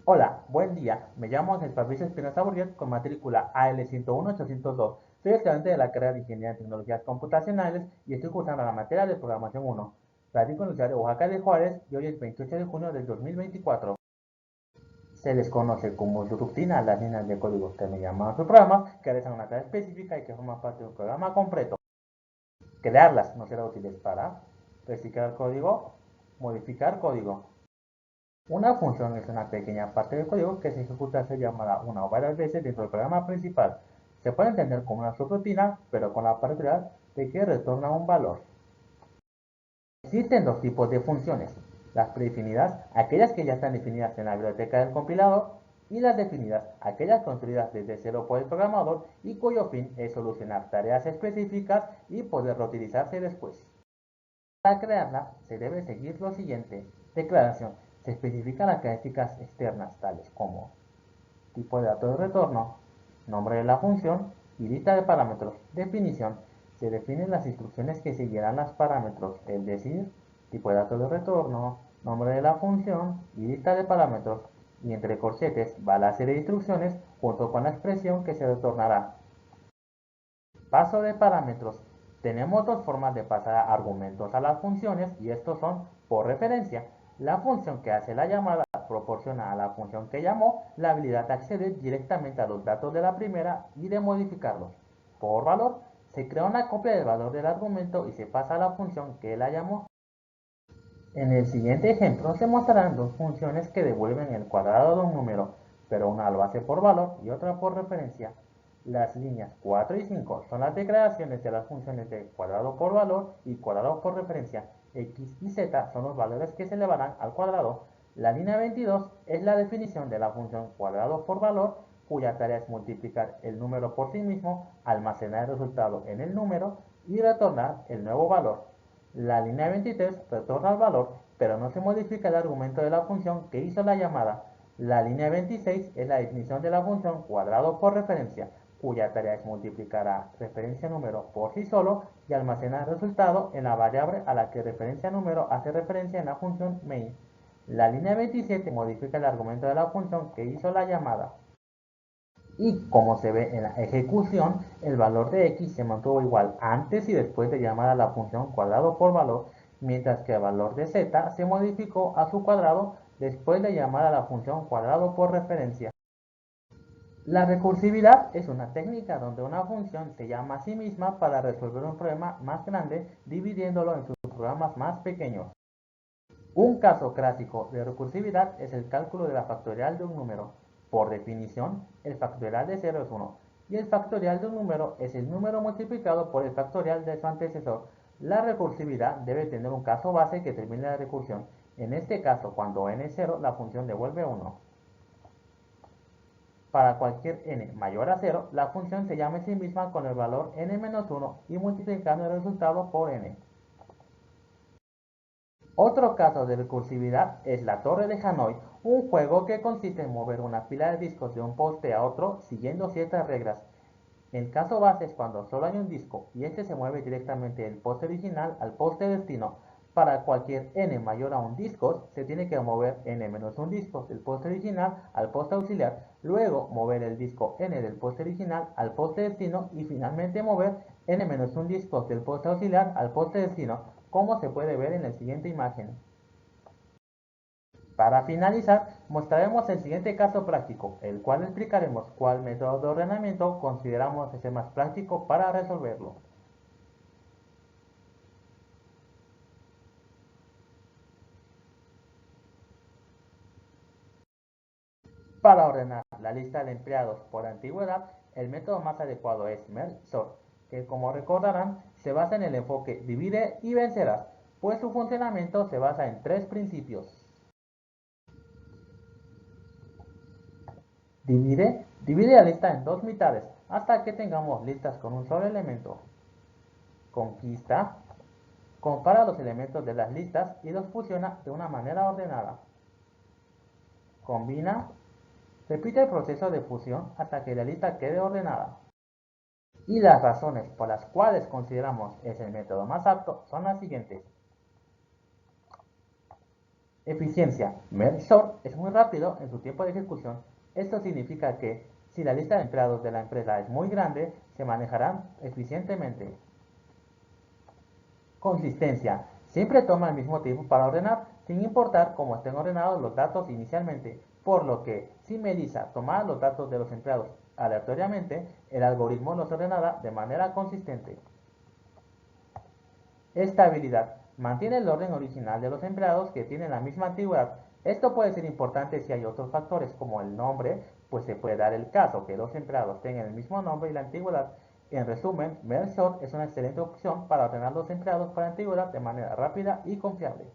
Hola, buen día. Me llamo Ángel Fabricio Espinosa Burguet con matrícula AL101802. Soy estudiante de la carrera de Ingeniería en Tecnologías Computacionales y estoy cursando la materia de Programación 1. Radico en la ciudad de Oaxaca de Juárez y hoy es 28 de junio del 2024. Se les conoce como rutina las líneas de código que me llaman a su programa, que realizan una tarea específica y que forman parte de un programa completo. Crearlas no será útiles para reciclar código, modificar código. Una función es una pequeña parte del código que se ejecuta a ser llamada una o varias veces dentro del programa principal. Se puede entender como una subrutina, pero con la particularidad de que retorna un valor. Existen dos tipos de funciones: las predefinidas, aquellas que ya están definidas en la biblioteca del compilador, y las definidas, aquellas construidas desde cero por el programador y cuyo fin es solucionar tareas específicas y poder reutilizarse después. Para crearla, se debe seguir lo siguiente. Declaración. Se especifican las características externas, tales como tipo de dato de retorno, nombre de la función y lista de parámetros. Definición. Se definen las instrucciones que seguirán los parámetros, es decir, tipo de dato de retorno, nombre de la función y lista de parámetros. Y entre corchetes va la serie de instrucciones junto con la expresión que se retornará. Paso de parámetros. Tenemos dos formas de pasar argumentos a las funciones y estos son por referencia. La función que hace la llamada proporciona a la función que llamó la habilidad de acceder directamente a los datos de la primera y de modificarlos. Por valor, se crea una copia del valor del argumento y se pasa a la función que la llamó. En el siguiente ejemplo se mostrarán dos funciones que devuelven el cuadrado de un número, pero una lo hace por valor y otra por referencia. Las líneas 4 y 5 son las declaraciones de las funciones de cuadrado por valor y cuadrado por referencia. X y z son los valores que se elevarán al cuadrado. La línea 22 es la definición de la función cuadrado por valor, cuya tarea es multiplicar el número por sí mismo, almacenar el resultado en el número y retornar el nuevo valor. La línea 23 retorna el valor, pero no se modifica el argumento de la función que hizo la llamada. La línea 26 es la definición de la función cuadrado por referencia, cuya tarea es multiplicar a referencia número por sí solo y almacenar el resultado en la variable a la que referencia número hace referencia en la función main. La línea 27 modifica el argumento de la función que hizo la llamada. Y como se ve en la ejecución, el valor de x se mantuvo igual antes y después de llamar a la función cuadrado por valor, mientras que el valor de z se modificó a su cuadrado después de llamar a la función cuadrado por referencia. La recursividad es una técnica donde una función se llama a sí misma para resolver un problema más grande dividiéndolo en sus programas más pequeños. Un caso clásico de recursividad es el cálculo de la factorial de un número. Por definición, el factorial de 0 es 1 y el factorial de un número es el número multiplicado por el factorial de su antecesor. La recursividad debe tener un caso base que termine la recursión. En este caso, cuando n es 0, la función devuelve 1. Para cualquier n mayor a 0, la función se llama a sí misma con el valor n-1 y multiplicando el resultado por n. Otro caso de recursividad es la Torre de Hanoi, un juego que consiste en mover una pila de discos de un poste a otro siguiendo ciertas reglas. El caso base es cuando solo hay un disco y este se mueve directamente del poste original al poste destino. Para cualquier n mayor a un disco, se tiene que mover n-1 discos del poste original al poste auxiliar, luego mover el disco n del poste original al poste destino y finalmente mover n-1 discos del poste auxiliar al poste destino, como se puede ver en la siguiente imagen. Para finalizar, mostraremos el siguiente caso práctico, el cual explicaremos cuál método de ordenamiento consideramos es el más práctico para resolverlo. Para ordenar la lista de empleados por antigüedad, el método más adecuado es merge-sort, que como recordarán se basa en el enfoque divide y vencerás, pues su funcionamiento se basa en tres principios. Divide la lista en dos mitades hasta que tengamos listas con un solo elemento. Conquista, compara los elementos de las listas y los fusiona de una manera ordenada. Combina, repite el proceso de fusión hasta que la lista quede ordenada. Y las razones por las cuales consideramos es el método más apto son las siguientes. Eficiencia. Merge Sort es muy rápido en su tiempo de ejecución. Esto significa que si la lista de empleados de la empresa es muy grande, se manejarán eficientemente. Consistencia. Siempre toma el mismo tiempo para ordenar, sin importar cómo estén ordenados los datos inicialmente, por lo que si Melissa tomara los datos de los empleados aleatoriamente, el algoritmo los ordenará de manera consistente. Estabilidad. Mantiene el orden original de los empleados que tienen la misma antigüedad. Esto puede ser importante si hay otros factores como el nombre, pues se puede dar el caso que dos empleados tengan el mismo nombre y la antigüedad. En resumen, Merge Sort es una excelente opción para ordenar los empleados por antigüedad de manera rápida y confiable.